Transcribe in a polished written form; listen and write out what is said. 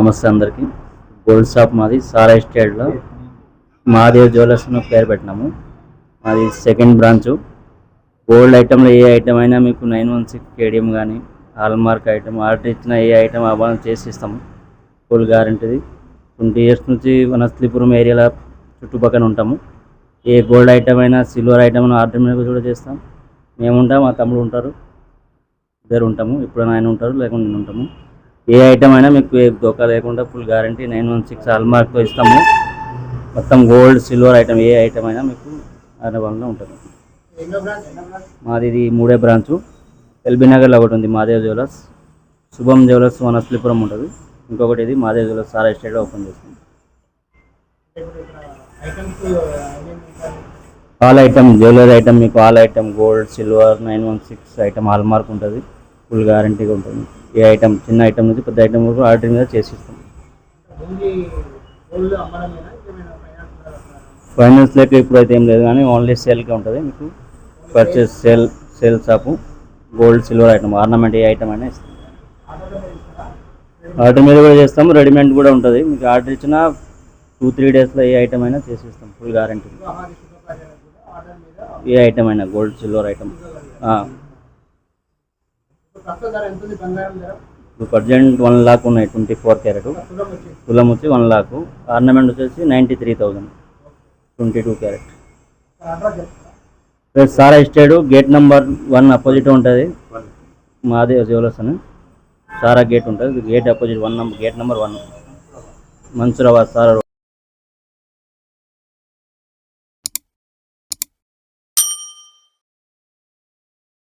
నమస్తే అందరికీ. Gold shop మాది సారా ఎస్టేట్లో మహాదేవ్ జ్యువెలర్స్ పేరు పెట్టినాము. మాది సెకండ్ బ్రాంచు. గోల్డ్ ఐటెంలో ఏ ఐటెం అయినా మీకు 916 కేడిఎం కానీ హాల్మార్క్ ఐటెం ఆర్డర్ ఇచ్చిన ఏ ఐటెం అవ్వాలని చేసి ఇస్తాము. ఫుల్ గ్యారంటీది. 20 years నుంచి వనస్థలిపురం ఏరియాలో చుట్టుపక్కల ఉంటాము. ఏ గోల్డ్ ఐటెం అయినా సిల్వర్ ఐటెం అయినా ఆర్డర్ మీద కూడా చేస్తాం. మేము ఉంటాం, మా తమ్ముడు ఉంటారు, ఇద్దరు ఉంటాము. ఇప్పుడు ఆయన ఉంటారు, లేకుండా నేను ఉంటాము. ఏ ఐటమ్ అయినా మీకు ఏ దోకా లేకుండా ఫుల్ గ్యారంటీ 916 హాల్మార్క్తో ఇస్తాము. మొత్తం గోల్డ్ సిల్వర్ ఐటమ్ ఏ ఐటమ్ అయినా మీకు అవైలబుల్గా ఉంటుంది. మాది ఇది 3వ బ్రాంచు. ఎల్బీ నగర్లో ఒకటి ఉంది మహాదేవ్ జ్యువెలర్స్. శుభం జ్యువెలర్స్ వనస్థలిపురం ఉంటుంది. ఇంకొకటి ఇది మహాదేవ్ జ్యువెలర్స్ సారా ఎస్టేట్లో ఓపెన్ చేస్తుంది. ఆల్ ఐటమ్ జ్యువెలరీ ఐటమ్ మీకు all item gold silver 916 item hallmark ఉంటుంది. ఫుల్ గ్యారంటీగా ఉంటుంది. ఏ ఐటమ్ చిన్న ఐటమ్ నుంచి పెద్ద ఐటమ్ వరకు ఆర్డర్ మీద చేసిస్తాం. ఫైనాన్స్ లెక్క ఇప్పుడైతే ఏం లేదు, కానీ ఓన్లీ సేల్కే ఉంటుంది. మీకు purchase sale shop. Gold silver item ornament ఏ ఐటమ్ అయినా ఇస్తాం. ఆర్డర్ మీద కూడా చేస్తాం, రెడీమేడ్ కూడా ఉంటుంది. మీకు ఆర్డర్ ఇచ్చిన 2-3 డేస్లో ఏ ఐటమ్ అయినా చేసిస్తాం. Full guarantee. ఏ ఐటమ్ అయినా గోల్డ్ సిల్వర్ ఐటమ్. ఇప్పుడు ప్రజెంట్ 1 lakh ఉన్నాయి. 24 క్యారెట్ తులం వచ్చి 1 lakh. ఆర్నమెంట్ వచ్చేసి 93,000 22 carat. Sara estate gate number 1 opposite ఉంటుంది. మహాదేవ్ జ్యువెలర్స్ అని సారా గేట్ ఉంటుంది. Gate opposite gate number 1 Mansoorabad సారా.